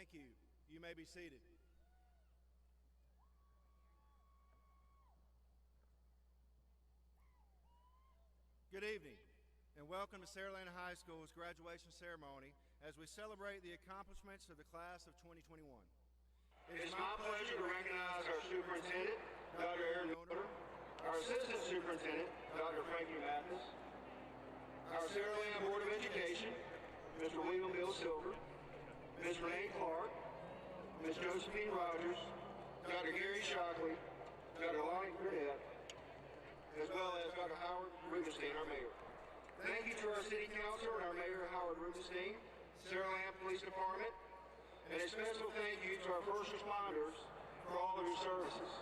Thank you. You may be seated. Good evening, and welcome to Saraland High School's graduation ceremony as we celebrate the accomplishments of the class of 2021. It is my pleasure to recognize our superintendent, Dr. Aaron Yoder, our assistant superintendent, Dr. Frankie Mathis, our Saraland Board of Education, Mr. William Bill Silver, Ms. Renee Clark, Ms. Josephine Rogers, Dr. Gary Shockley, Dr. Lonnie Burnett, as well as Dr. Howard Rubenstein, our mayor. Thank you to our city council and our mayor, Howard Rubenstein, Saraland Police Department, and a special thank you to our first responders for all of your services.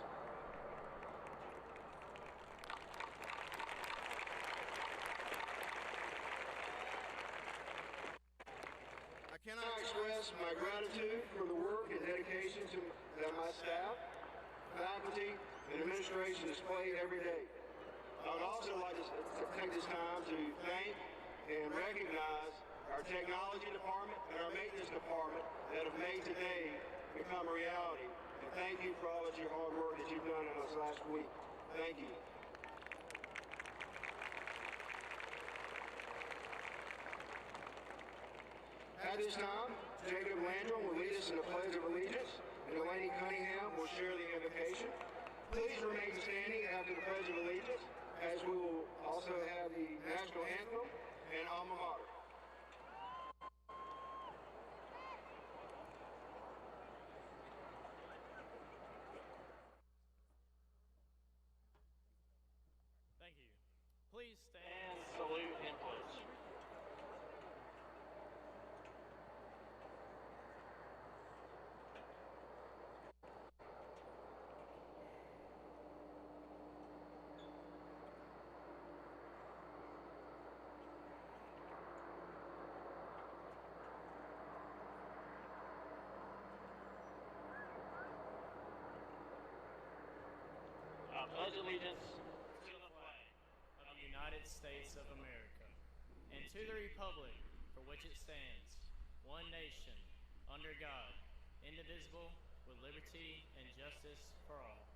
I cannot express my gratitude for the work and dedication that my staff, faculty, and administration display every day. I would also like to take this time to thank and recognize our technology department and our maintenance department that have made today become a reality. And thank you for all of your hard work that you've done in this last week. Thank you. At this time, Jacob Landrum will lead us in the Pledge of Allegiance, and Delaney Cunningham will share the invocation. Please remain standing after the Pledge of Allegiance, as we will also have the national anthem and alma mater. Thank you. Please stand, salute, and pledge. I pledge allegiance to the flag of the United States of America and to the republic for which it stands, one nation, under God, indivisible, with liberty and justice for all.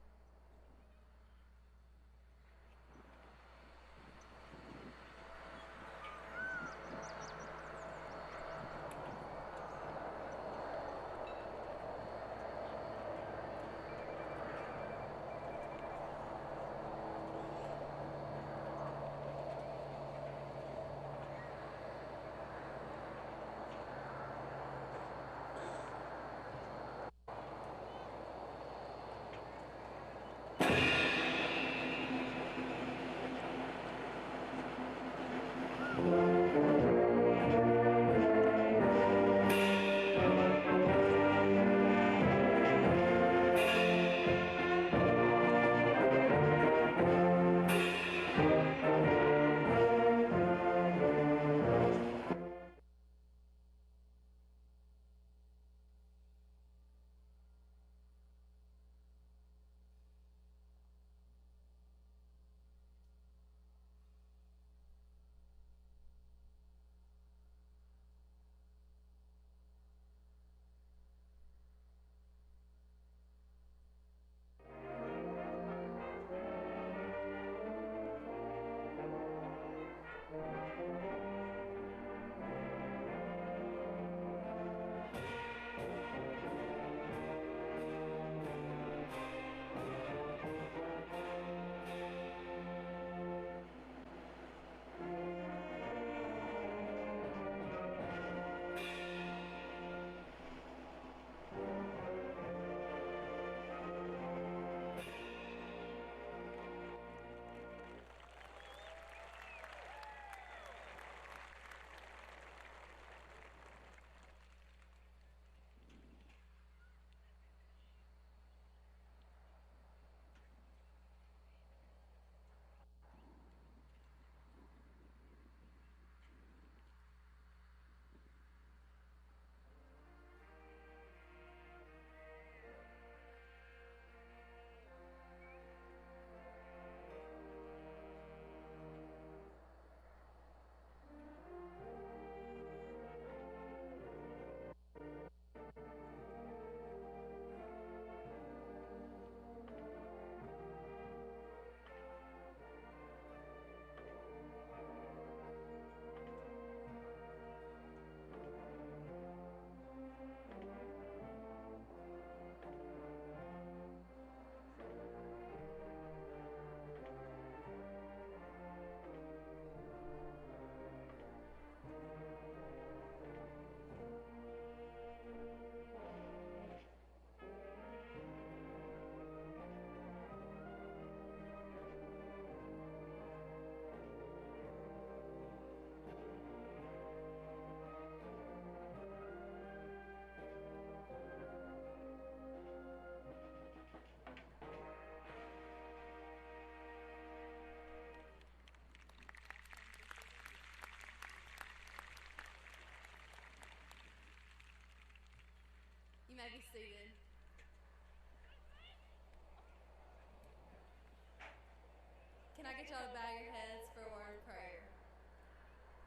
I get y'all to bow your heads for a word of prayer.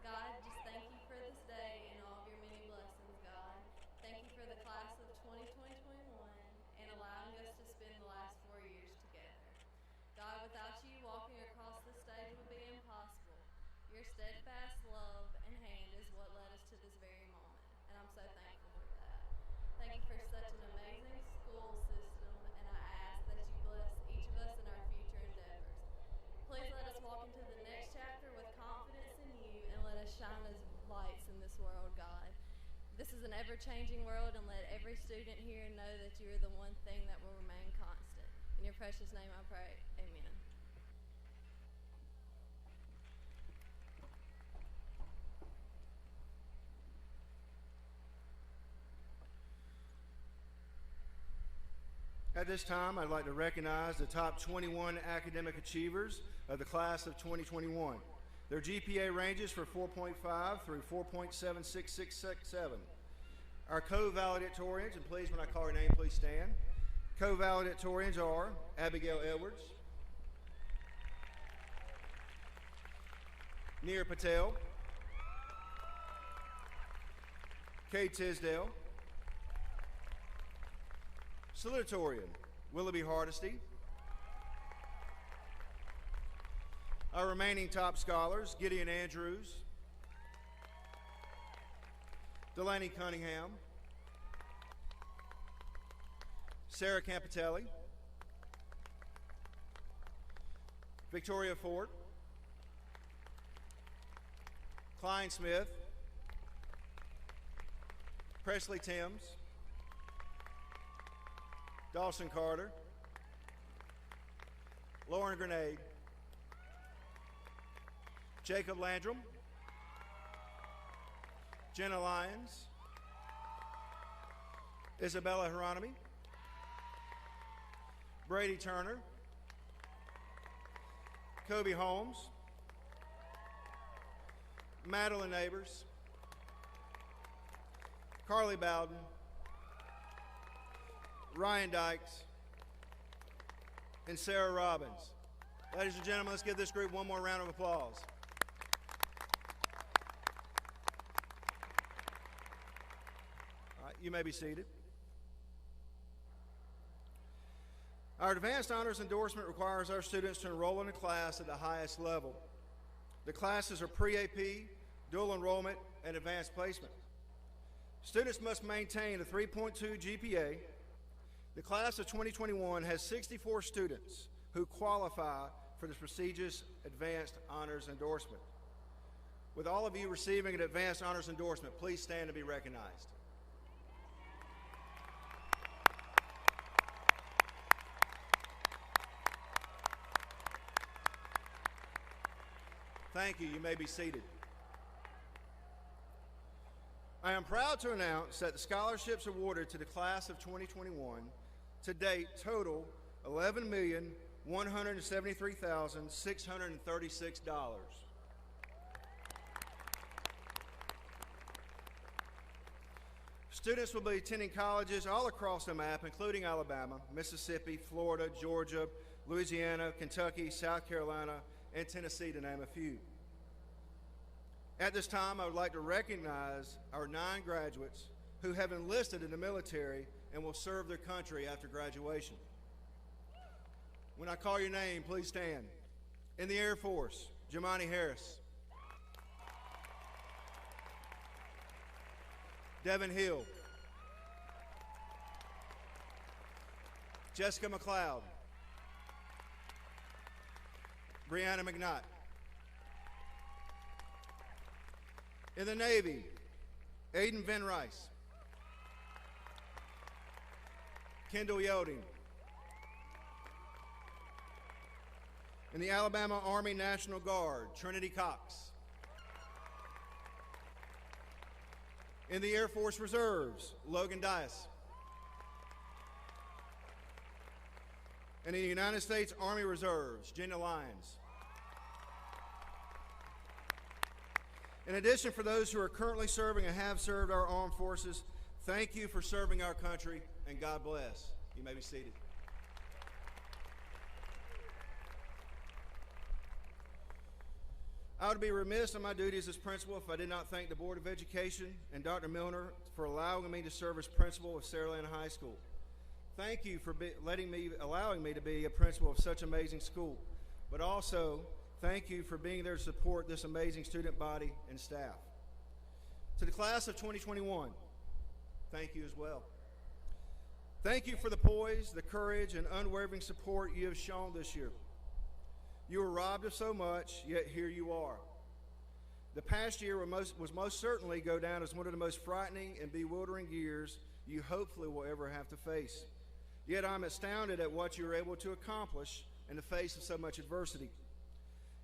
God, just thank you for this day and all of your many blessings, God. Thank you for the class of 2020-21 and allowing us to spend the last 4 years together. God, without you, walking across this stage would be impossible. Your steadfast love and hand is what led us to this very moment, and I'm so thankful for that. Thank you for such an amazing school system, and I ask that you bless each of us in our future endeavors. Please let us walk into the next chapter with confidence in you, and let us shine as lights in this world, God. This is an ever-changing world, and let every student here know that you are the one thing that will remain constant. In your precious name I pray, amen. At this time, I'd like to recognize the top 21 academic achievers of the class of 2021. Their GPA ranges from 4.5 through 4.76667. Our co-valedictorians, and please, when I call your name, please stand. Co-valedictorians are Abigail Edwards, Neer Patel, Kay Tisdale, Salutatorian, Willoughby Hardesty. Our remaining top scholars, Gideon Andrews, Delaney Cunningham, Sarah Campitelli, Victoria Fort, Klein Smith, Presley Timms, Dawson Carter, Lauren Grenade, Jacob Landrum, Jenna Lyons, Isabella Hieronymi, Brady Turner, Kobe Holmes, Madeline Neighbors, Carly Bowden, Ryan Dykes, and Sarah Robbins. Ladies and gentlemen, let's give this group one more round of applause. All right, you may be seated. Our advanced honors endorsement requires our students to enroll in a class at the highest level. The classes are pre-AP, dual enrollment, and advanced placement. Students must maintain a 3.2 GPA. The class of 2021 has 64 students who qualify for this prestigious advanced honors endorsement. With all of you receiving an advanced honors endorsement, please stand and be recognized. Thank you. You may be seated. I am proud to announce that the scholarships awarded to the class of 2021 to date total $11,173,636. Students will be attending colleges all across the map, including Alabama, Mississippi, Florida, Georgia, Louisiana, Kentucky, South Carolina, and Tennessee, to name a few. At this time, I would like to recognize our 9 graduates who have enlisted in the military and will serve their country after graduation. When I call your name, please stand. In the Air Force, Jamani Harris, Devin Hill, Jessica McLeod, Brianna McNutt. In the Navy, Aiden Van Rice, Kendall Yelding. In the Alabama Army National Guard, Trinity Cox. In the Air Force Reserves, Logan Dias. In the United States Army Reserves, Jenna Lyons. In addition, for those who are currently serving and have served our armed forces, thank you for serving our country, and God bless. You may be seated. I would be remiss in my duties as principal if I did not thank the Board of Education and Dr. Milner for allowing me to serve as principal of Saraland High School. Thank you for allowing me to be a principal of such an amazing school, but also thank you for being there to support this amazing student body and staff. To the class of 2021, thank you as well. Thank you for the poise, the courage, and unwavering support you have shown this year. You were robbed of so much, yet here you are. The past year was most certainly go down as one of the most frightening and bewildering years you hopefully will ever have to face. Yet I'm astounded at what you were able to accomplish in the face of so much adversity.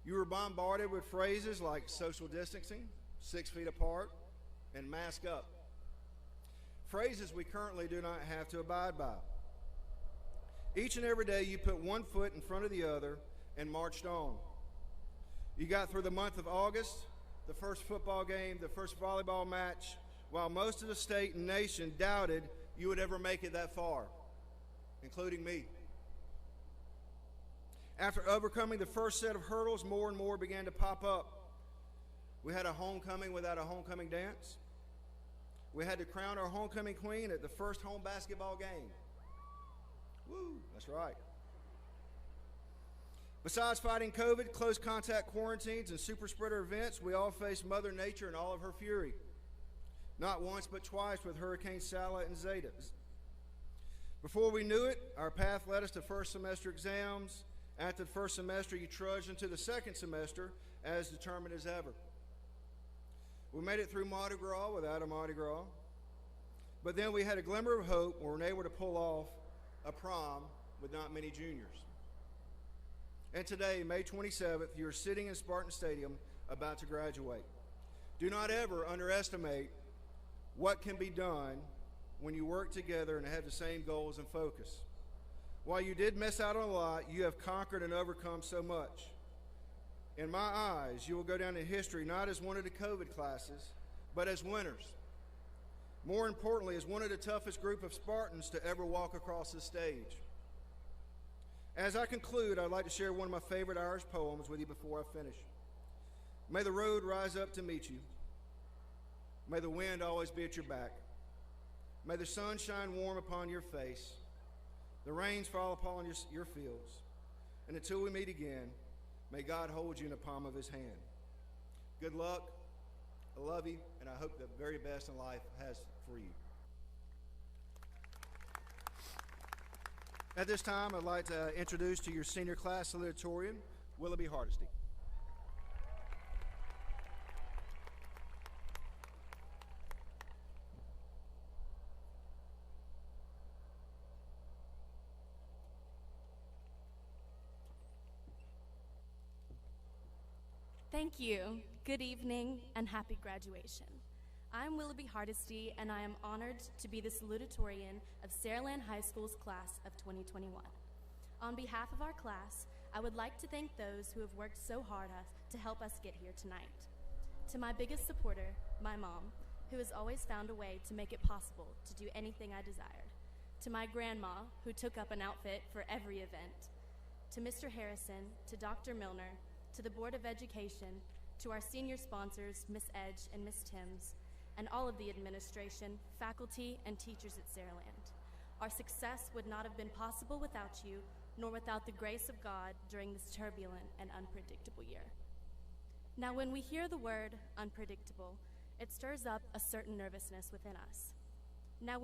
You were bombarded with phrases like social distancing, 6 feet apart, and mask up. Phrases we currently do not have to abide by. Each and every day you put one foot in front of the other and marched on. You got through the month of August, the first football game, the first volleyball match, while most of the state and nation doubted you would ever make it that far, including me. After overcoming the first set of hurdles, more and more began to pop up. We had a homecoming without a homecoming dance. We had to crown our homecoming queen at the first home basketball game. Woo, that's right. Besides fighting COVID, close contact quarantines, and super spreader events, we all faced Mother Nature in all of her fury. Not once, but twice with Hurricanes Sala and Zeta. Before we knew it, our path led us to first semester exams. After the first semester, you trudged into the second semester as determined as ever. We made it through Mardi Gras without a Mardi Gras. But then we had a glimmer of hope and were able to pull off a prom with not many juniors. And today, May 27th, you are sitting in Spartan Stadium about to graduate. Do not ever underestimate what can be done when you work together and have the same goals and focus. While you did miss out on a lot, you have conquered and overcome so much. In my eyes, you will go down in history not as one of the COVID classes, but as winners. More importantly, as one of the toughest group of Spartans to ever walk across this stage. As I conclude, I'd like to share one of my favorite Irish poems with you before I finish. May the road rise up to meet you. May the wind always be at your back. May the sun shine warm upon your face. The rains fall upon your fields. And until we meet again, may God hold you in the palm of his hand. Good luck. I love you, and I hope the very best in life has for you. At this time, I'd like to introduce to your senior class salutatorian, Willoughby Hardesty. Thank you. Good evening and happy graduation. I'm Willoughby Hardesty, and I am honored to be the salutatorian of Saraland High School's class of 2021. On behalf of our class, I would like to thank those who have worked so hard to help us get here tonight. To my biggest supporter, my mom, who has always found a way to make it possible to do anything I desired. To my grandma, who took up an outfit for every event. To Mr. Harrison, to Dr. Milner, to the Board of Education, to our senior sponsors, Miss Edge and Miss Timms, and all of the administration, faculty, and teachers at Saraland. Our success would not have been possible without you, nor without the grace of God during this turbulent and unpredictable year. Now, when we hear the word unpredictable, it stirs up a certain nervousness within us. Now,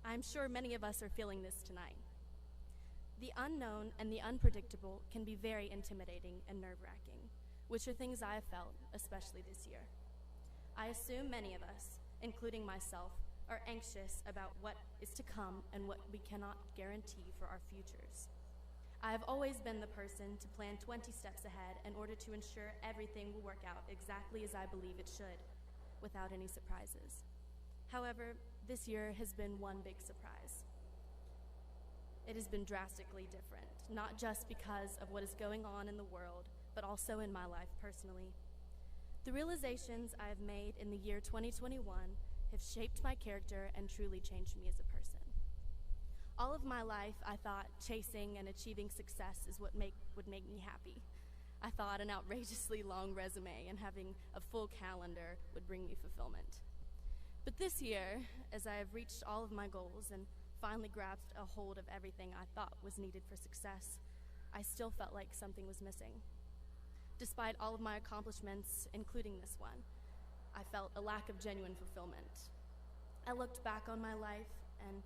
I'm sure many of us are feeling this tonight. The unknown and the unpredictable can be very intimidating and nerve-wracking, which are things I have felt, especially this year. I assume many of us, including myself, are anxious about what is to come and what we cannot guarantee for our futures. I have always been the person to plan 20 steps ahead in order to ensure everything will work out exactly as I believe it should, without any surprises. However, this year has been one big surprise. It has been drastically different, not just because of what is going on in the world, but also in my life personally. The realizations I have made in the year 2021 have shaped my character and truly changed me as a person. All of my life, I thought chasing and achieving success is what would make me happy. I thought an outrageously long resume and having a full calendar would bring me fulfillment. But this year, as I have reached all of my goals and finally grasped a hold of everything I thought was needed for success, I still felt like something was missing. Despite all of my accomplishments, including this one, I felt a lack of genuine fulfillment. I looked back on my life and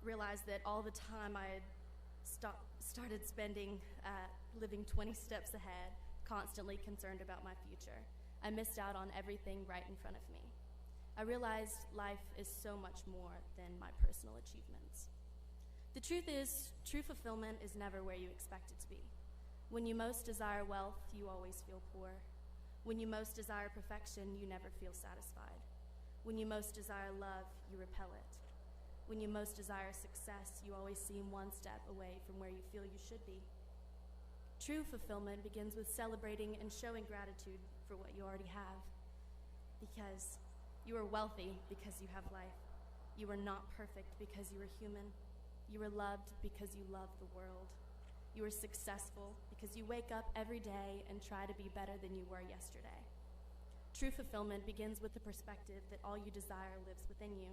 realized that all the time I had started spending living 20 steps ahead, constantly concerned about my future, I missed out on everything right in front of me. I realized life is so much more than my personal achievements. The truth is, true fulfillment is never where you expect it to be. When you most desire wealth, you always feel poor. When you most desire perfection, you never feel satisfied. When you most desire love, you repel it. When you most desire success, you always seem one step away from where you feel you should be. True fulfillment begins with celebrating and showing gratitude for what you already have. Because you are wealthy because you have life. You are not perfect because you are human. You are loved because you love the world. You are successful because you wake up every day and try to be better than you were yesterday. True fulfillment begins with the perspective that all you desire lives within you,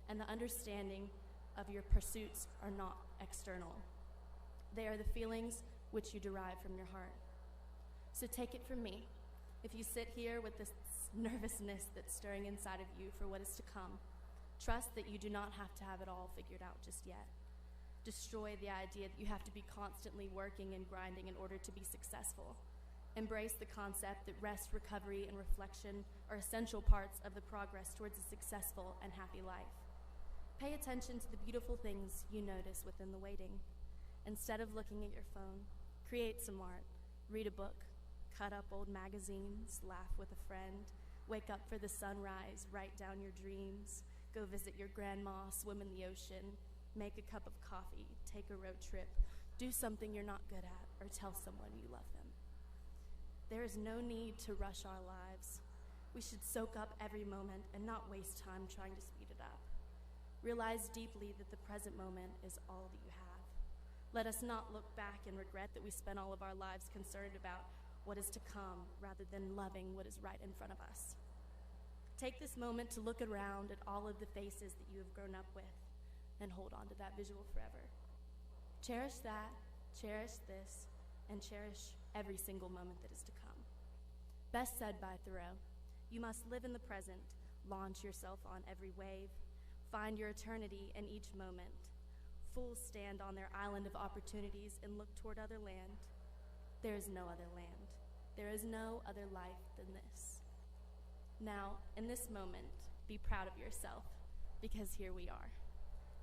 and the understanding of your pursuits are not external. They are the feelings which you derive from your heart. So take it from me. If you sit here with this nervousness that's stirring inside of you for what is to come, trust that you do not have to have it all figured out just yet. Destroy the idea that you have to be constantly working and grinding in order to be successful. Embrace the concept that rest, recovery, and reflection are essential parts of the progress towards a successful and happy life. Pay attention to the beautiful things you notice within the waiting. Instead of looking at your phone, create some art, read a book, cut up old magazines, laugh with a friend, wake up for the sunrise, write down your dreams, go visit your grandma, swim in the ocean, make a cup of coffee, take a road trip, do something you're not good at, or tell someone you love them. There is no need to rush our lives. We should soak up every moment and not waste time trying to speed it up. Realize deeply that the present moment is all that you have. Let us not look back and regret that we spent all of our lives concerned about what is to come rather than loving what is right in front of us. Take this moment to look around at all of the faces that you have grown up with and hold on to that visual forever. Cherish that, cherish this, and cherish every single moment that is to come. Best said by Thoreau, you must live in the present, launch yourself on every wave, find your eternity in each moment. Fools stand on their island of opportunities and look toward other land. There is no other land. There is no other life than this. Now, in this moment, be proud of yourself, because here we are.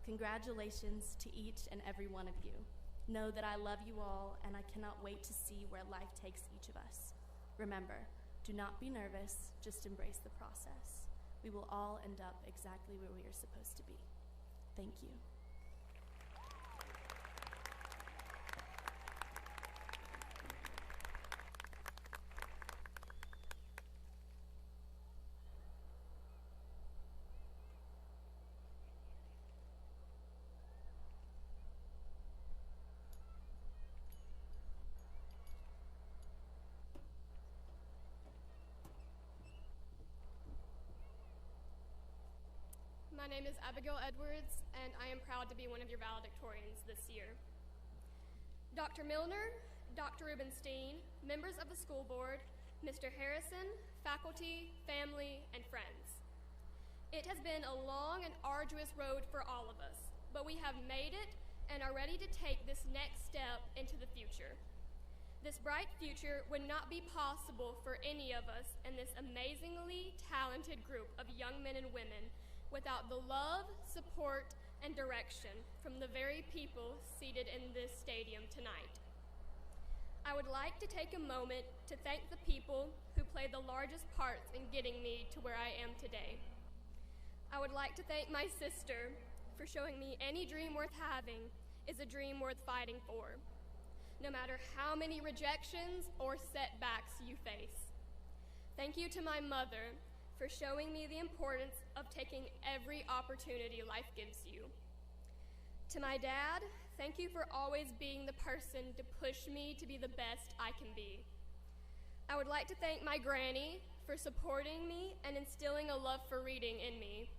Congratulations to each and every one of you. Know that I love you all, and I cannot wait to see where life takes each of us. Remember, do not be nervous, just embrace the process. We will all end up exactly where we are supposed to be. Thank you. My name is Abigail Edwards, and I am proud to be one of your valedictorians this year. Dr. Milner, Dr. Rubenstein, members of the school board, Mr. Harrison, faculty, family, and friends. It has been a long and arduous road for all of us, but we have made it and are ready to take this next step into the future. This bright future would not be possible for any of us in this amazingly talented group of young men and women without the love, support, and direction from the very people seated in this stadium tonight. I would like to take a moment to thank the people who played the largest parts in getting me to where I am today. I would like to thank my sister for showing me any dream worth having is a dream worth fighting for, no matter how many rejections or setbacks you face. Thank you to my mother for showing me the importance of taking every opportunity life gives you. To my dad, thank you for always being the person to push me to be the best I can be. I would like to thank my granny for supporting me and instilling a love for reading in me.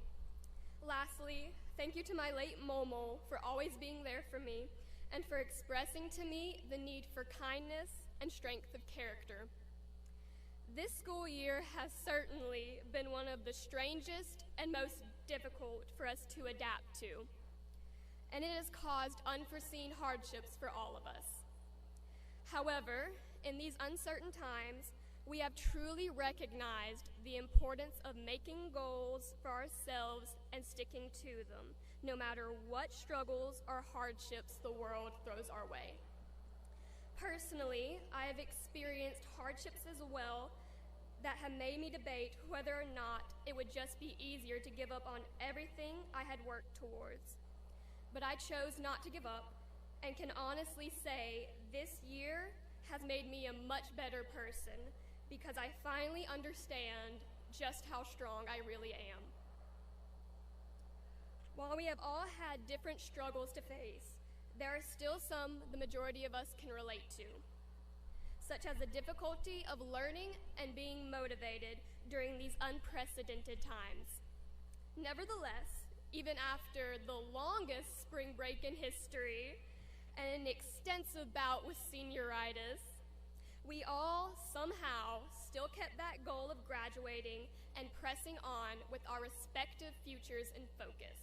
Lastly, thank you to my late Momo for always being there for me and for expressing to me the need for kindness and strength of character. This school year has certainly been one of the strangest and most difficult for us to adapt to, and it has caused unforeseen hardships for all of us. However, in these uncertain times, we have truly recognized the importance of making goals for ourselves and sticking to them, no matter what struggles or hardships the world throws our way. Personally, I have experienced hardships as well that have made me debate whether or not it would just be easier to give up on everything I had worked towards. But I chose not to give up and can honestly say this year has made me a much better person because I finally understand just how strong I really am. While we have all had different struggles to face, there are still some the majority of us can relate to, such as the difficulty of learning and being motivated during these unprecedented times. Nevertheless, even after the longest spring break in history and an extensive bout with senioritis, we all somehow still kept that goal of graduating and pressing on with our respective futures in focus.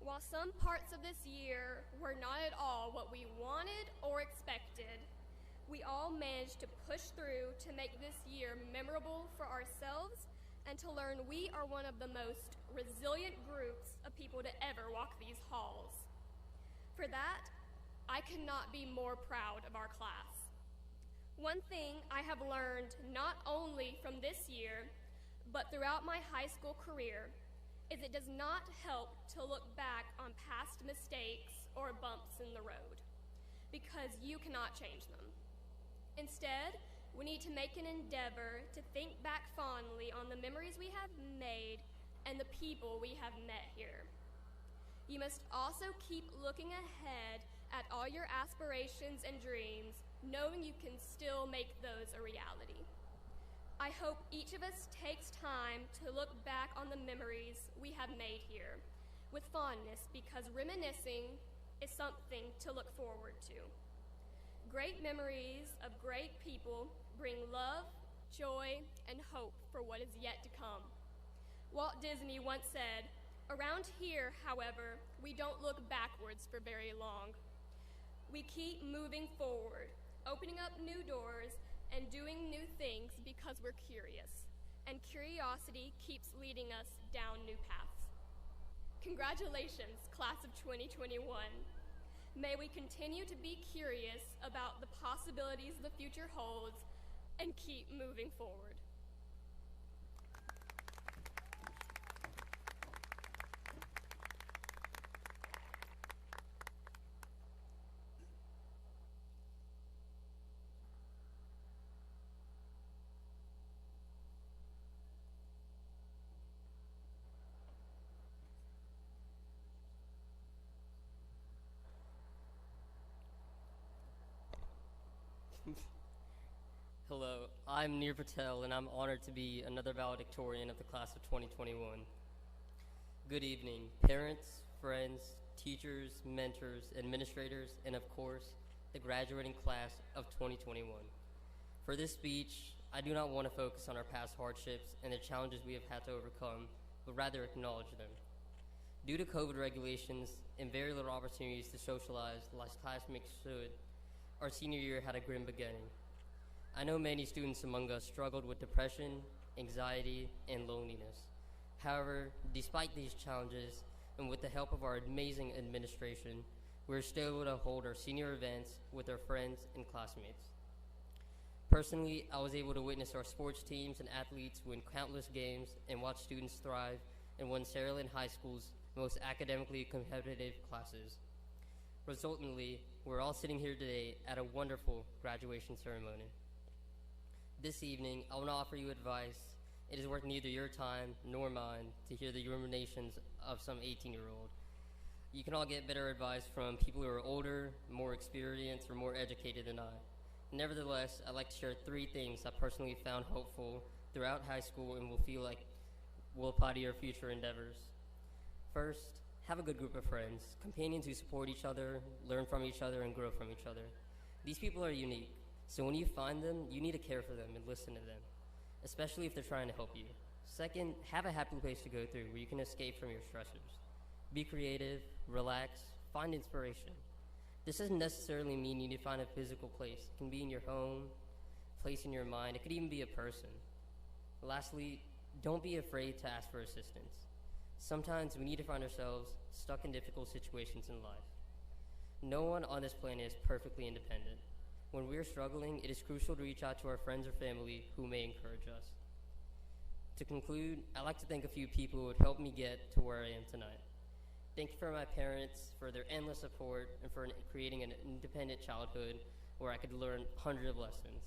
While some parts of this year were not at all what we wanted or expected, we all managed to push through to make this year memorable for ourselves and to learn we are one of the most resilient groups of people to ever walk these halls. For that, I could not be more proud of our class. One thing I have learned not only from this year, but throughout my high school career, is it does not help to look back on past mistakes or bumps in the road, because you cannot change them. Instead, we need to make an endeavor to think back fondly on the memories we have made and the people we have met here. You must also keep looking ahead at all your aspirations and dreams, knowing you can still make those a reality. I hope each of us takes time to look back on the memories we have made here with fondness, because reminiscing is something to look forward to. Great memories of great people bring love, joy, and hope for what is yet to come. Walt Disney once said, "Around here, however, we don't look backwards for very long. We keep moving forward, opening up new doors and doing new things because we're curious, and curiosity keeps leading us down new paths." Congratulations, class of 2021. May we continue to be curious about the possibilities the future holds and keep moving forward. Hello, I'm Nir Patel, and I'm honored to be another valedictorian of the class of 2021. Good evening, parents, friends, teachers, mentors, administrators, and of course, the graduating class of 2021. For this speech, I do not want to focus on our past hardships and the challenges we have had to overcome, but rather acknowledge them. Due to COVID regulations and very little opportunities to socialize like classmates should, our senior year had a grim beginning. I know many students among us struggled with depression, anxiety, and loneliness. However, despite these challenges, and with the help of our amazing administration, we were still able to hold our senior events with our friends and classmates. Personally, I was able to witness our sports teams and athletes win countless games and watch students thrive in one Saraland High School's most academically competitive classes. Resultantly, we're all sitting here today at a wonderful graduation ceremony. This evening, I want to offer you advice. It is worth neither your time nor mine to hear the ruminations of some 18-year-old. You can all get better advice from people who are older, more experienced, or more educated than I. Nevertheless, I'd like to share 3 things I personally found hopeful throughout high school and will apply to your future endeavors. First, have a good group of friends, companions who support each other, learn from each other, and grow from each other. These people are unique, so when you find them, you need to care for them and listen to them, especially if they're trying to help you. Second, have a happy place to go through where you can escape from your stressors. Be creative, relax, find inspiration. This doesn't necessarily mean you need to find a physical place. It can be in your home, a place in your mind. It could even be a person. Lastly, don't be afraid to ask for assistance. Sometimes we need to find ourselves stuck in difficult situations in life. No one on this planet is perfectly independent. When we're struggling, it is crucial to reach out to our friends or family who may encourage us. To conclude, I'd like to thank a few people who would help me get to where I am tonight. Thank you for my parents, for their endless support, and for creating an independent childhood where I could learn hundreds of lessons.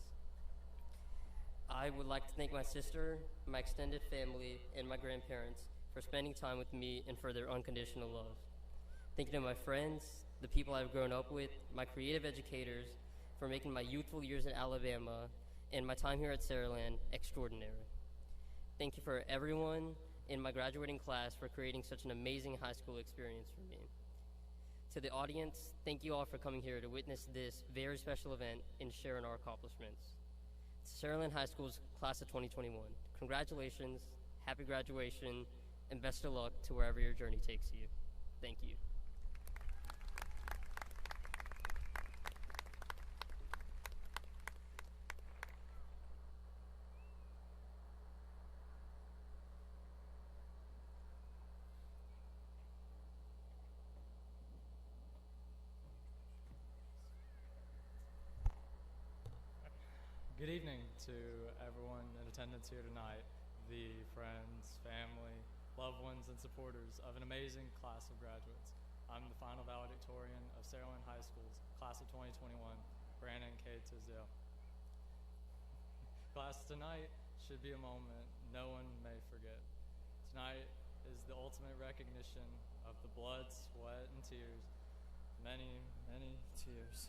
I would like to thank my sister, my extended family, and my grandparents for spending time with me and for their unconditional love. Thank you to my friends, the people I've grown up with, my creative educators, for making my youthful years in Alabama and my time here at Saraland extraordinary. Thank you for everyone in my graduating class for creating such an amazing high school experience for me. To the audience, thank you all for coming here to witness this very special event and share in our accomplishments. To Saraland High School's class of 2021, congratulations, happy graduation, and best of luck to wherever your journey takes you. Thank you. Good evening to everyone in attendance here tonight, the friends, family, loved ones, and supporters of an amazing class of graduates. I'm the final valedictorian of Saraland High School's class of 2021, Brandon K. Tisdale. Class, tonight should be a moment no one may forget. Tonight is the ultimate recognition of the blood, sweat, and tears, many, many tears,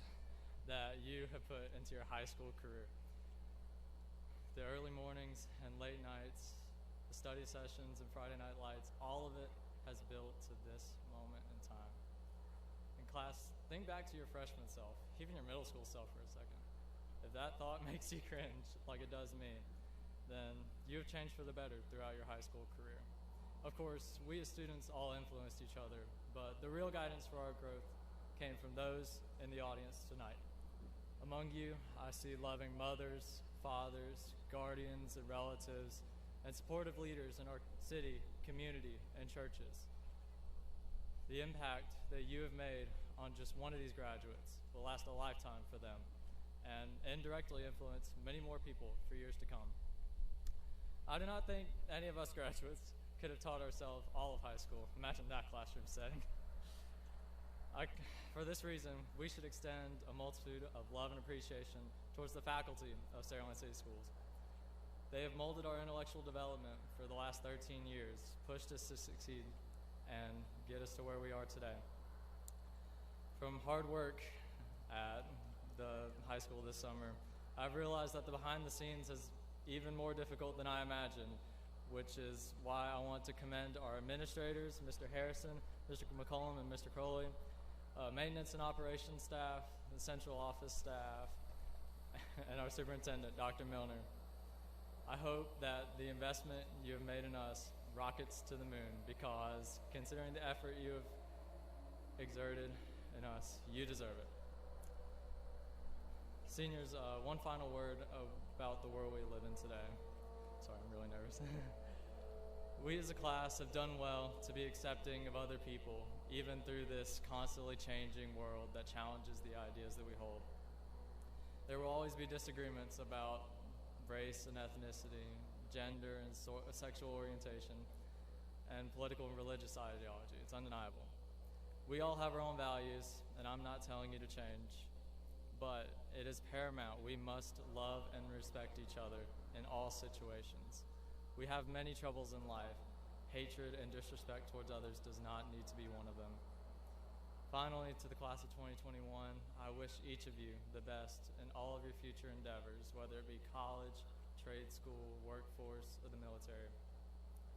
that you have put into your high school career. The early mornings and late nights, the study sessions and Friday night lights, all of it has built to this moment in time. In class, think back to your freshman self, even your middle school self for a second. If that thought makes you cringe, like it does me, then you have changed for the better throughout your high school career. Of course, we as students all influenced each other, but the real guidance for our growth came from those in the audience tonight. Among you, I see loving mothers, fathers, guardians, and relatives, and supportive leaders in our city, community, and churches. The impact that you have made on just one of these graduates will last a lifetime for them and indirectly influence many more people for years to come. I do not think any of us graduates could have taught ourselves all of high school. Imagine that classroom setting. For this reason, we should extend a multitude of love and appreciation towards the faculty of Saraland City Schools. They have molded our intellectual development for the last 13 years, pushed us to succeed, and get us to where we are today. From hard work at the high school this summer, I've realized that the behind the scenes is even more difficult than I imagined, which is why I want to commend our administrators, Mr. Harrison, Mr. McCollum, and Mr. Crowley, maintenance and operations staff, the central office staff, and our superintendent, Dr. Milner. I hope that the investment you have made in us rockets to the moon, because considering the effort you have exerted in us, you deserve it. Seniors, one final word about the world we live in today. Sorry, I'm really nervous. We as a class have done well to be accepting of other people, even through this constantly changing world that challenges the ideas that we hold. There will always be disagreements about race and ethnicity, gender and sexual orientation, and political and religious ideology. It's undeniable. We all have our own values, and I'm not telling you to change, but it is paramount we must love and respect each other in all situations. We have many troubles in life. Hatred and disrespect towards others does not need to be one of them. Finally, to the class of 2021, I wish each of you the best in all of your future endeavors, whether it be college, trade school, workforce, or the military.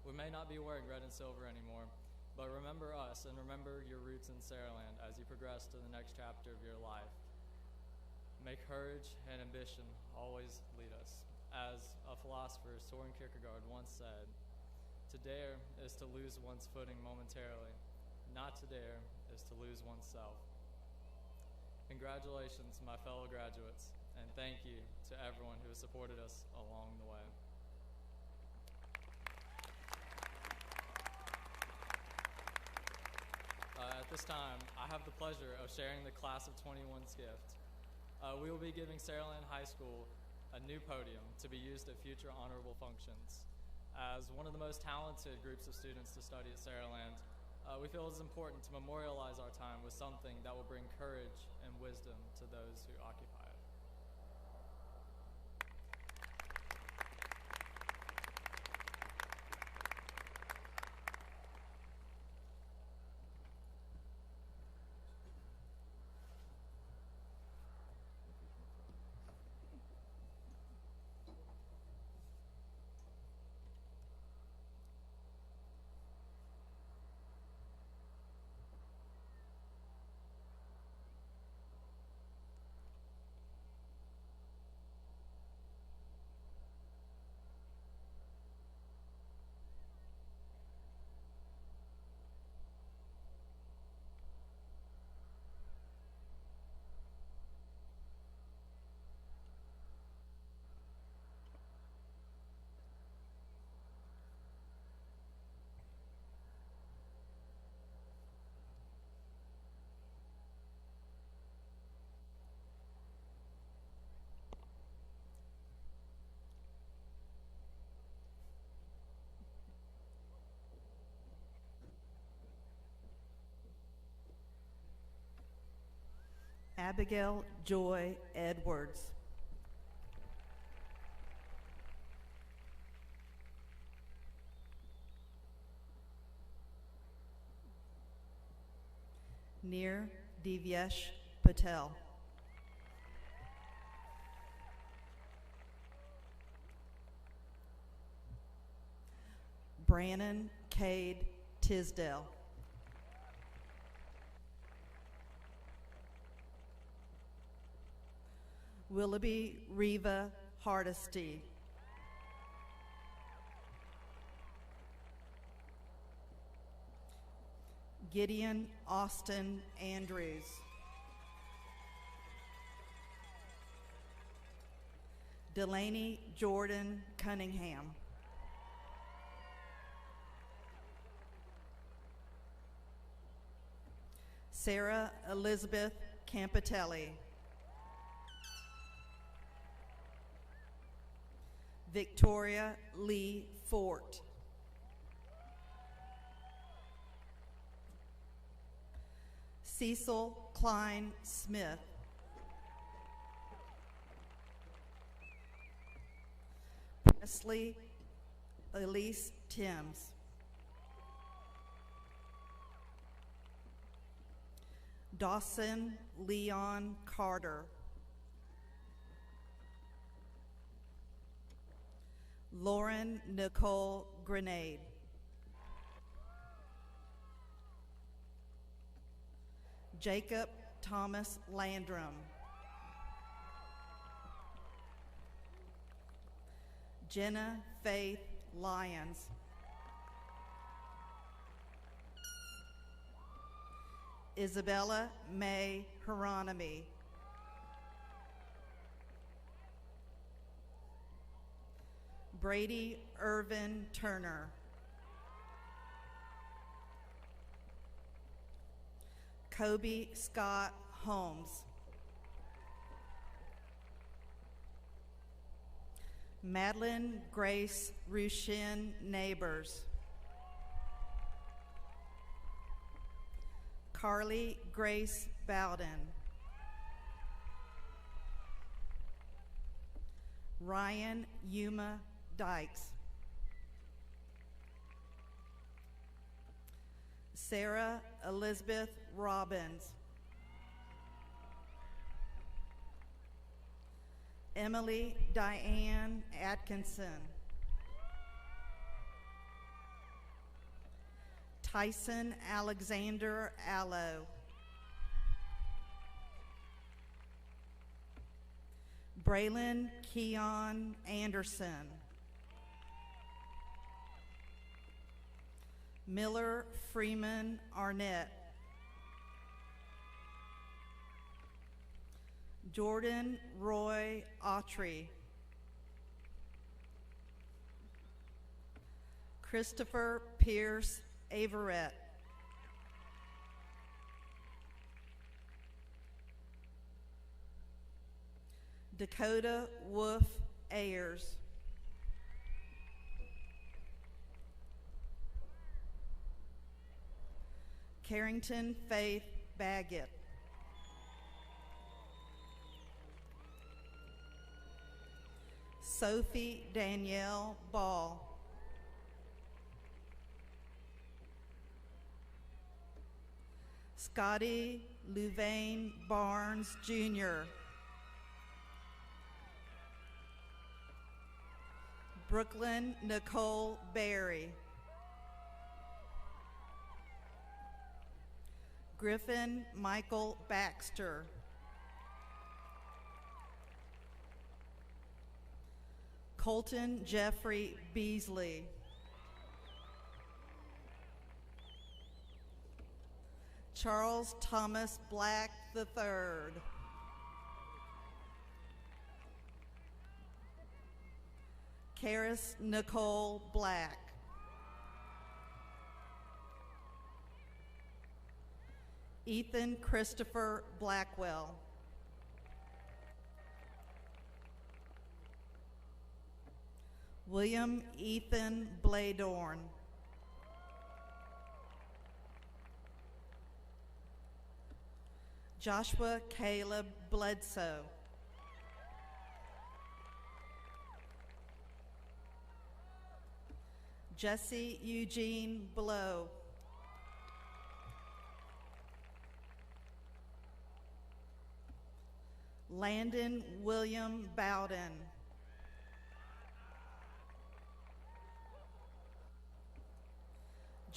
We may not be wearing red and silver anymore, but remember us and remember your roots in Saraland as you progress to the next chapter of your life. May courage and ambition always lead us. As a philosopher, Soren Kierkegaard, once said, "To dare is to lose one's footing momentarily. Not to dare is to lose oneself." Congratulations, my fellow graduates, and thank you to everyone who has supported us along the way. At this time, I have the pleasure of sharing the Class of 21's gift. We will be giving Saraland High School a new podium to be used at future honorable functions. As one of the most talented groups of students to study at Saraland, we feel it's important to memorialize our time with something that will bring courage and wisdom to those who occupy it. Abigail Joy Edwards. Nir Divyesh Patel. Brannon Cade Tisdale. Willoughby Reva Hardesty. Gideon Austin Andrews. Delaney Jordan Cunningham. Sarah Elizabeth Campitelli. Victoria Lee Fort. Cecil Klein Smith. Presley Elise Timms. Dawson Leon Carter. Lauren Nicole Grenade. Jacob Thomas Landrum. Jenna Faith Lyons. Isabella May Hieronymy. Brady Irvin Turner. Kobe Scott Holmes. Madeline Grace Rushin Neighbors. Carly Grace Bowden. Ryan Yuma Dykes. Sarah Elizabeth Robbins. Emily Diane Atkinson. Tyson Alexander Allo. Braylon Keon Anderson. Miller Freeman Arnett. Jordan Roy Autry. Christopher Pierce Averett. Dakota Wolf Ayers. Carrington Faith Baggett. Sophie Danielle Ball. Scotty Louvain Barnes Jr. Brooklyn Nicole Berry. Griffin Michael Baxter. Colton Jeffrey Beasley. Charles Thomas Black III. Karis Nicole Black. Ethan Christopher Blackwell. William Ethan Bladorn. Joshua Caleb Bledsoe. Jesse Eugene Blow. Landon William Bowden.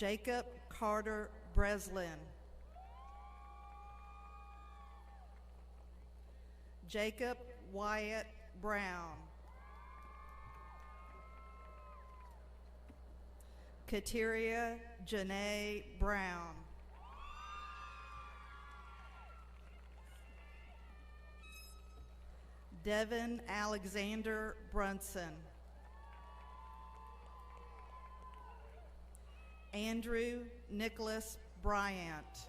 Jacob Carter Breslin. Jacob Wyatt Brown. Kateria Janae Brown. Devin Alexander Brunson. Andrew Nicholas Bryant.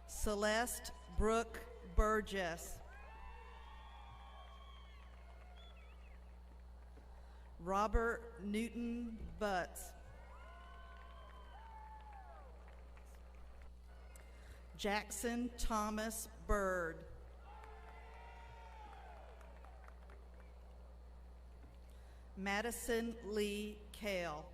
Celeste Brooke Burgess. Robert Newton Butts. Jackson Thomas Bird. Madison Lee Kale.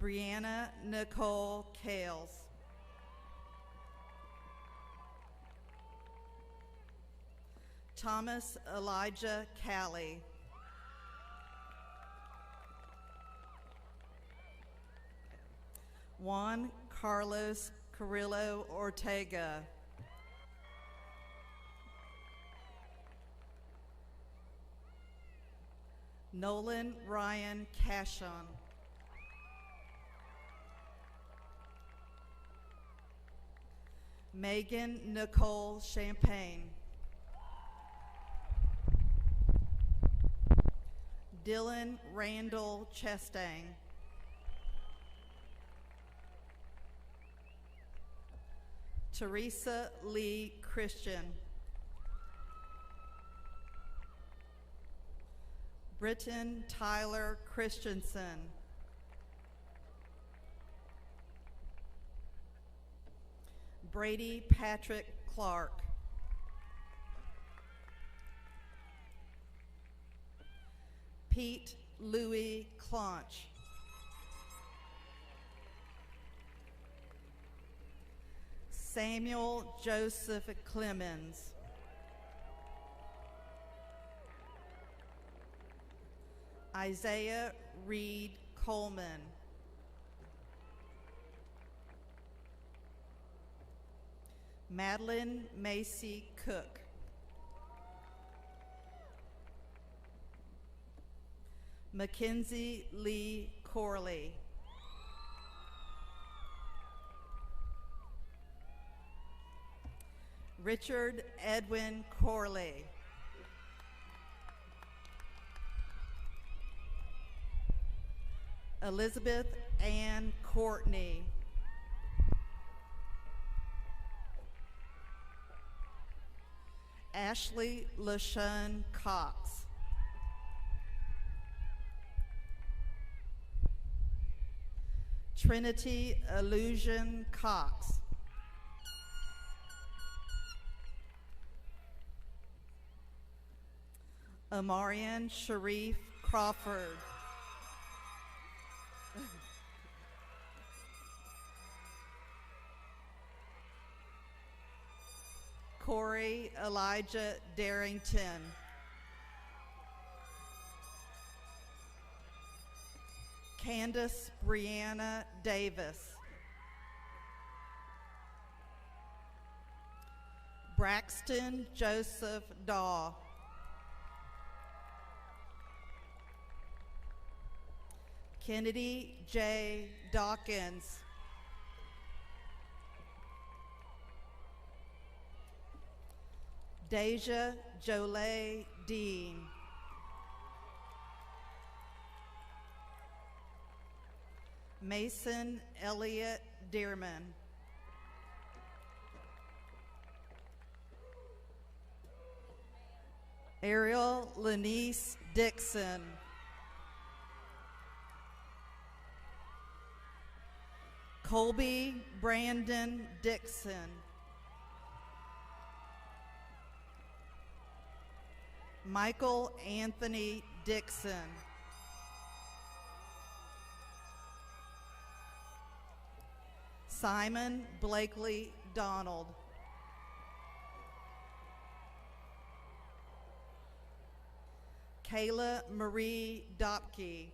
Brianna Nicole Kales. Thomas Elijah Callie. Juan Carlos Carrillo Ortega. Nolan Ryan Cashon. Megan Nicole Champagne. Dylan Randall Chestang. Teresa Lee Christian. Britton Tyler Christensen. Brady Patrick Clark. Pete Louis Claunch. Samuel Joseph Clemens. Isaiah Reed Coleman. Madeline Macy Cook. Mackenzie Lee Corley. Richard Edwin Corley. Elizabeth Ann Courtney. Ashley LaShun Cox. Trinity Illusion Cox. Amarian Sharif Crawford. Corey Elijah Darrington. Candace Brianna Davis. Braxton Joseph Daw. Kennedy J. Dawkins. Deja Jolie Dean. Mason Elliott Dearman. Ariel Lanice Dixon. Colby Brandon Dixon. Michael Anthony Dixon. Simon Blakely Donald. Kayla Marie Dopke.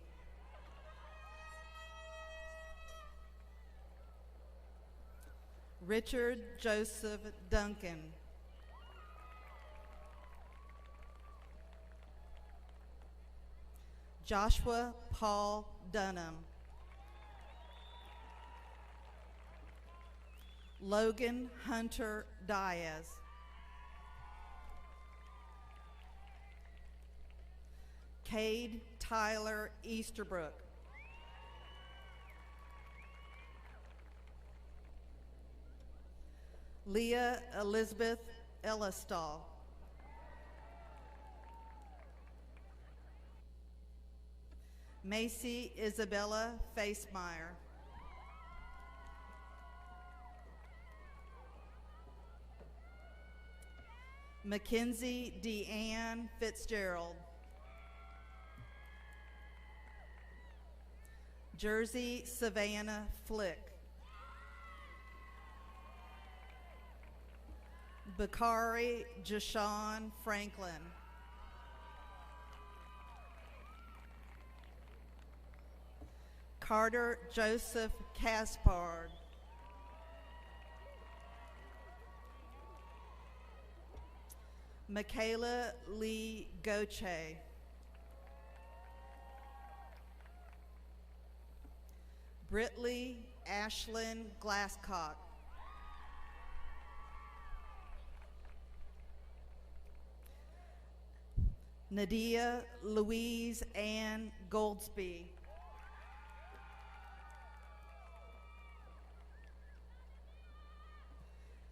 Richard Joseph Duncan. Joshua Paul Dunham. Logan Hunter Diaz. Cade Tyler Easterbrook. Leah Elizabeth Ellistall. Macy Isabella Facemeyer. Mackenzie Deanne Fitzgerald. Jersey Savannah Flick. Bakari Jashawn Franklin. Carter Joseph Caspard. Michaela Lee Goche. Britley Ashlyn Glasscock. Nadia Louise Ann Goldsby.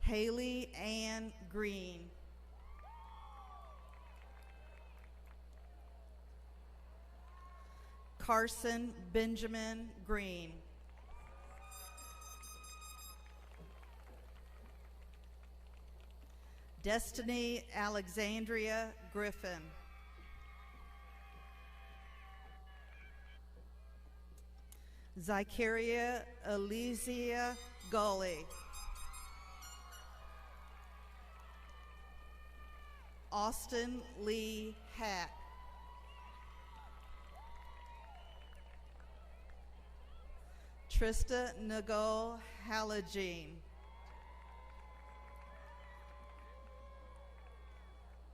Haley Ann Green. Carson Benjamin Green. Destiny Alexandria Griffin. Zycaria Elysia Gully. Austin Lee Hack. Trista Nicole Halogene.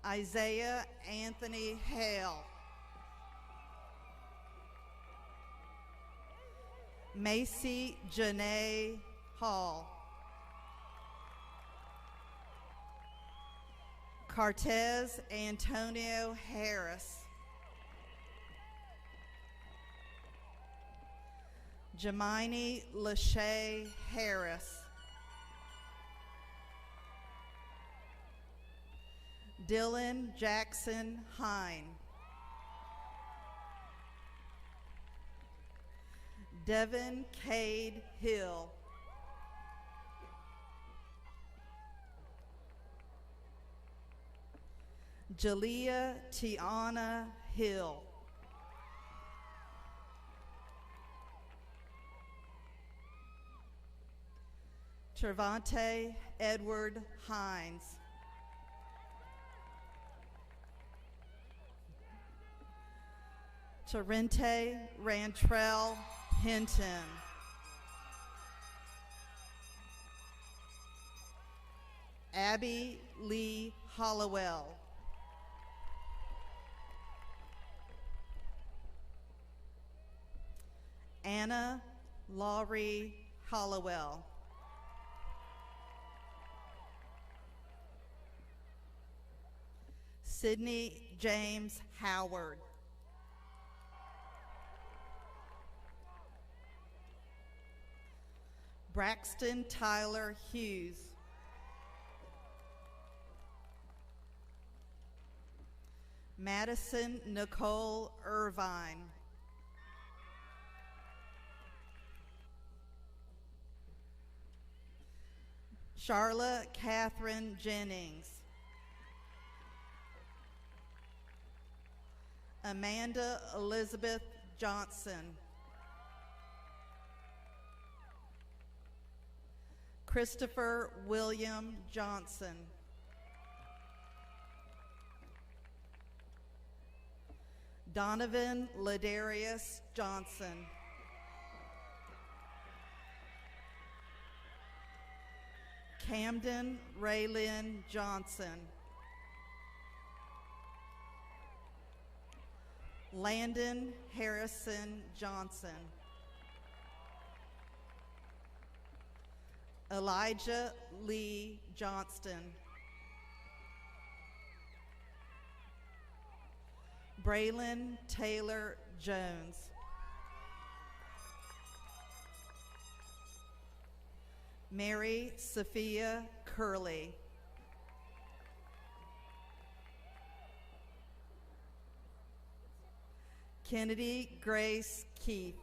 Isaiah Anthony Hale. Macy Janae Hall. Cortez Antonio Harris. Jemini Lachey Harris. Dylan Jackson Hine. Devin Cade Hill. Jalea Tiana Hill. Trevante Edward Hines. Torrente Rantrell Hinton. Abby Lee Hollowell. Anna Laurie Hollowell. Sydney James Howard. Braxton Tyler Hughes. Madison Nicole Irvine. Charlotte Catherine Jennings. Amanda Elizabeth Johnson. Christopher William Johnson. Donovan Ladarius Johnson. Camden Raylyn Johnson. Landon Harrison Johnson. Elijah Lee Johnston. Braylon Taylor Jones. Mary Sophia Curley. Kennedy Grace Keith.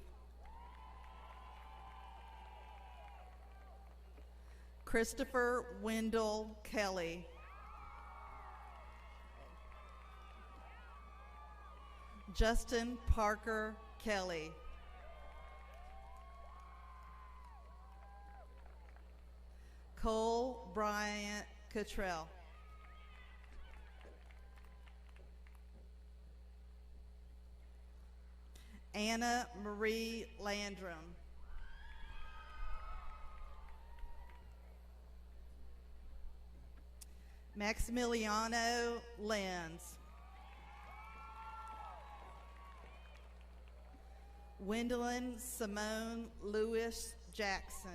Christopher Wendell Kelly. Justin Parker Kelly. Cole Bryant Cottrell. Anna Marie Landrum. Maximiliano Lenz. Gwendolyn Simone Lewis Jackson.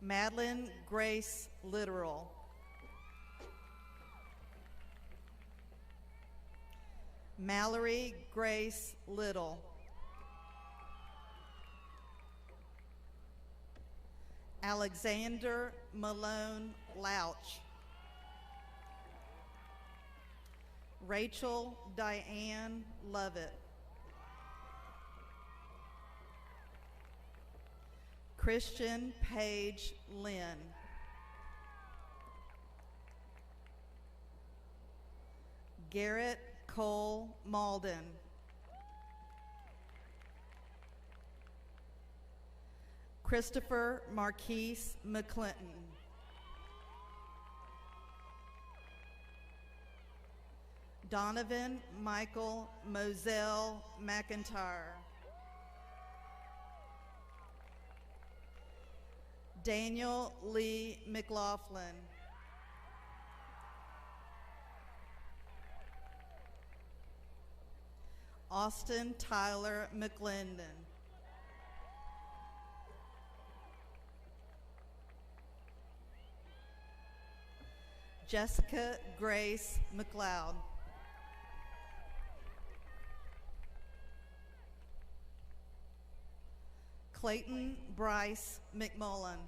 Madeline Grace Literal. Mallory Grace Little. Alexander Malone Louch. Rachel Diane Lovett. Christian Page Lynn. Garrett Nicole Malden. Christopher Marquise McClinton. Donovan Michael Moselle McIntyre. Daniel Lee McLaughlin. Austin Tyler McLendon. Jessica Grace McLeod. Clayton Bryce McMullen.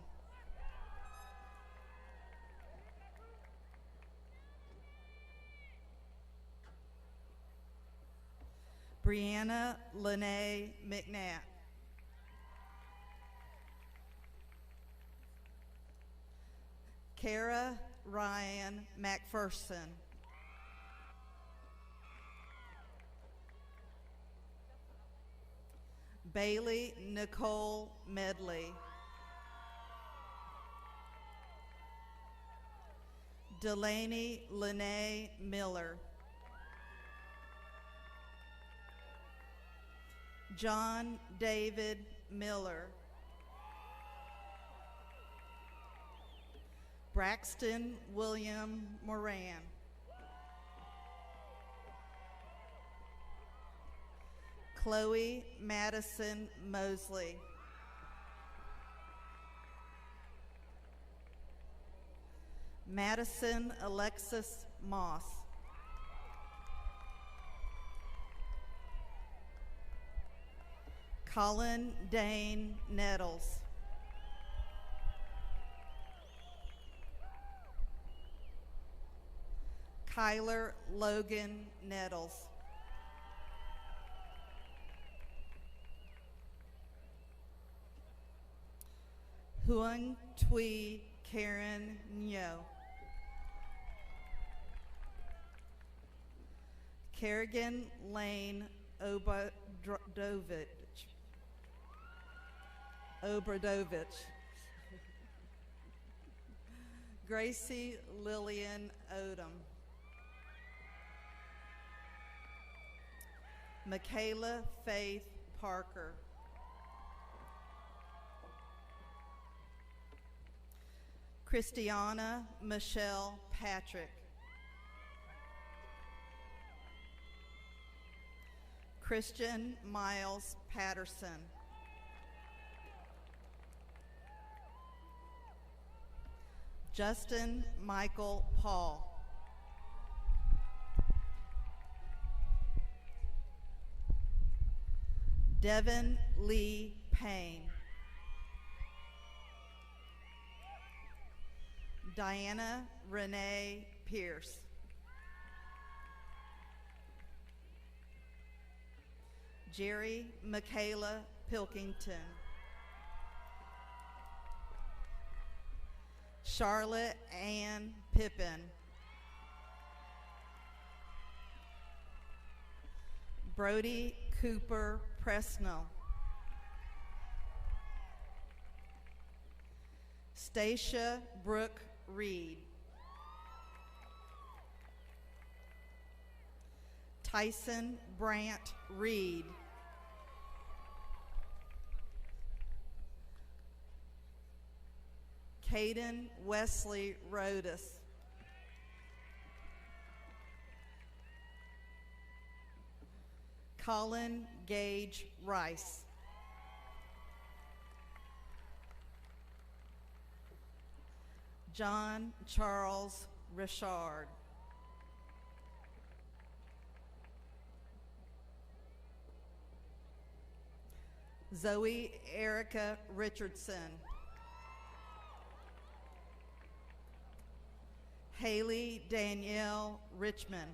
Brianna Lene McNatt. Kara Ryan McPherson. Bailey Nicole Medley. Delaney Lene Miller. John David Miller. Braxton William Moran. Chloe Madison Mosley. Madison Alexis Moss. Colin Dane Nettles. Kyler Logan Nettles. Huang Tui Karen Nyo. Kerrigan Lane Obradovich. Gracie Lillian Odom. Michaela Faith Parker. Christiana Michelle Patrick. Christian Miles Patterson. Justin Michael Paul. Devin Lee Payne. Diana Renee Pierce. Jerry Michaela Pilkington. Charlotte Ann Pippin. Brody Cooper Presnell. Stacia Brooke Reed. Tyson Brant Reed. Caden Wesley Rodus. Colin Gage Rice. John Charles Richard. Zoe Erica Richardson. Haley Danielle Richmond.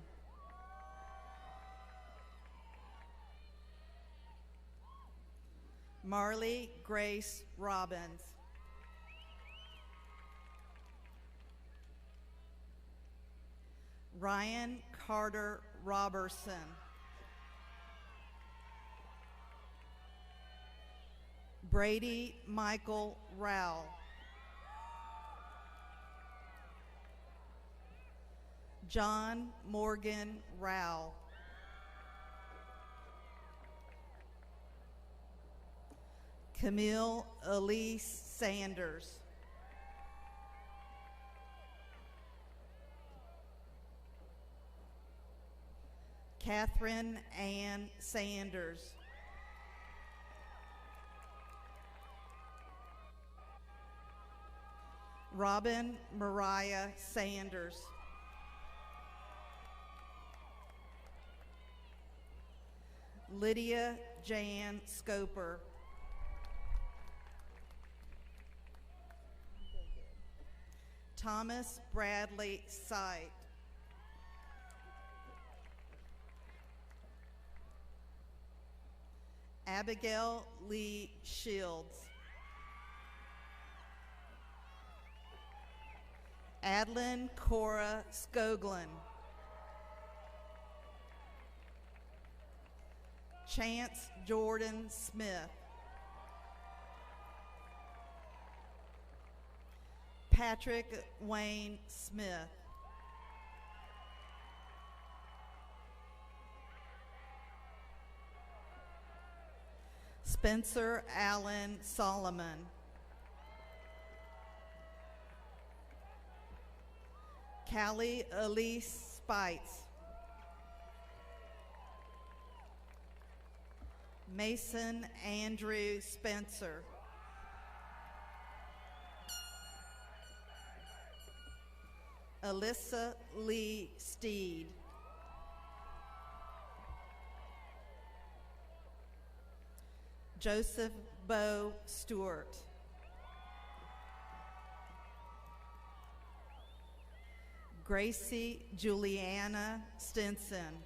Marley Grace Robbins. Ryan Carter Robertson. Brady Michael Rowell. John Morgan Rowell. Camille Elise Sanders. Catherine Ann Sanders. Robin Mariah Sanders. Lydia Jan Scoper. Thomas Bradley Sight. Abigail Lee Shields. Adeline Cora Skoglund. Chance Jordan Smith. Patrick Wayne Smith. Spencer Allen Solomon. Callie Elise Spites. Mason Andrew Spencer. Alyssa Lee Steed. Joseph Bo Stewart. Gracie Juliana Stinson.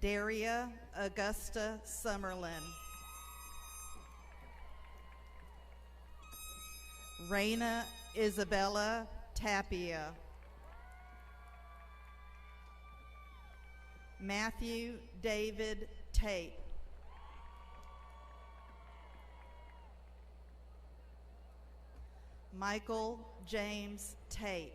Daria Augusta Summerlin. Raina Isabella Tapia. Matthew David Tate. Michael James Tate.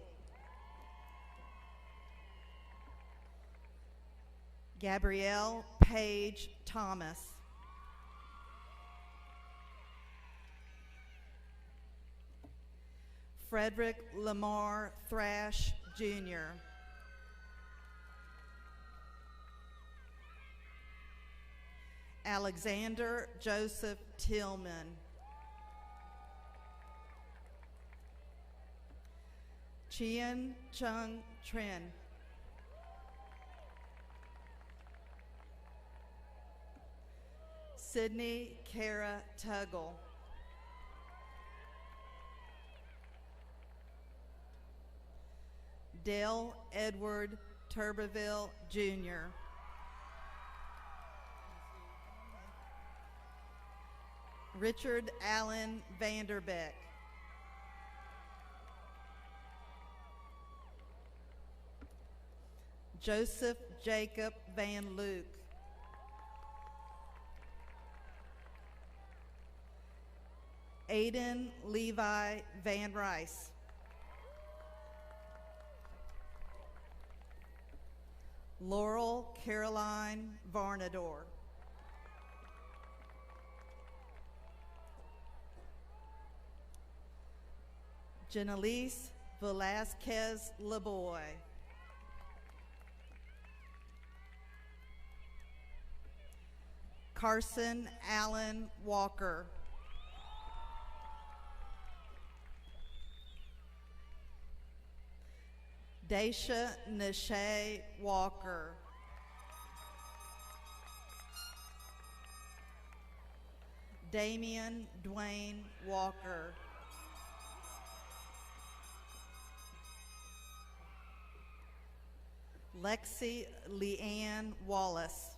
Gabrielle Page Thomas. Frederick Lamar Thrash, Jr. Alexander Joseph Tillman. Chien Chung Trin. Sydney Kara Tuggle. Dale Edward Turbeville, Jr. Richard Allen Vanderbeck. Joseph Jacob Van Luke. Aiden Levi Van Rice. Laurel Caroline Varnador. Janelise Velasquez LeBoy. Carson Allen Walker. Daisha Nashay Walker. Damian Dwayne Walker. Lexi Leanne Wallace.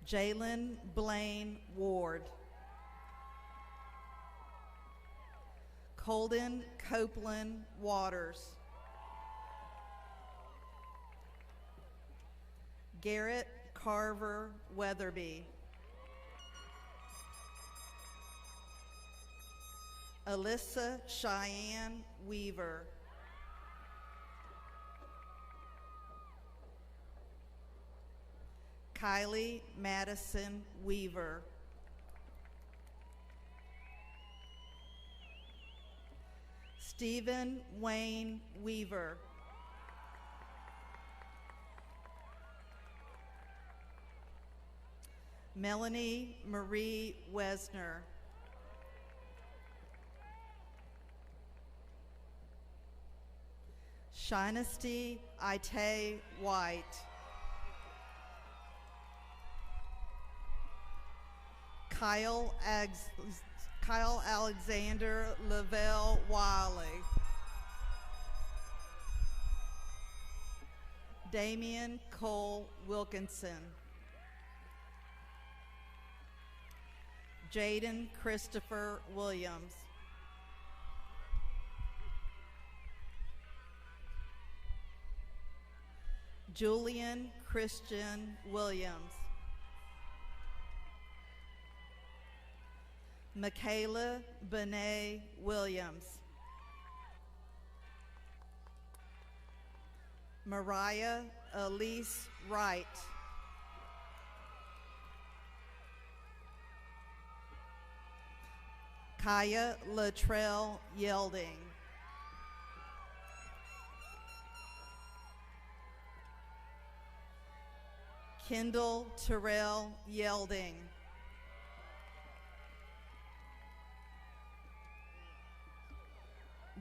Jalen Blaine Ward. Colden Copeland Waters. Garrett Carver Weatherby. Alyssa Cheyenne Weaver. Kylie Madison Weaver. Stephen Wayne Weaver. Melanie Marie Wesner. Shinesty Ite White. Kyle Alexander Lavelle Wiley. Damian Cole Wilkinson. Jaden Christopher Williams. Julian Christian Williams. Michaela Benet Williams. Mariah Elise Wright. Kaya Latrell Yelding. Kendall Terrell Yelding.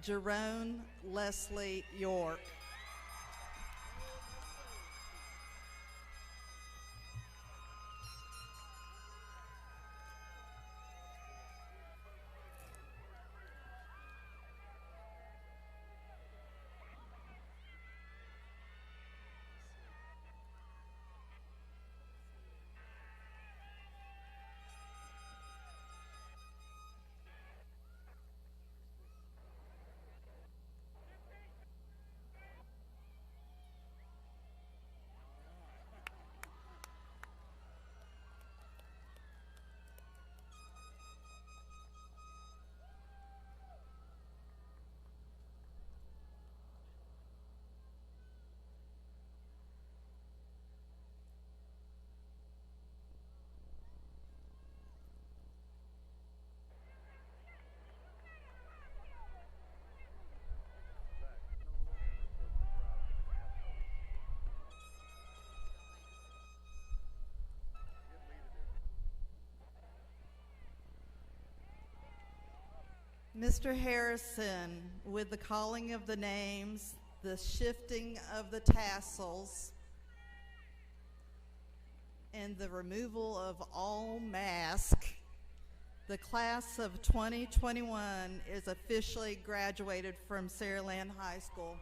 Jerome Leslie York. Mr. Harrison, with the calling of the names, the shifting of the tassels, and the removal of all masks, the class of 2021 is officially graduated from Saraland High School.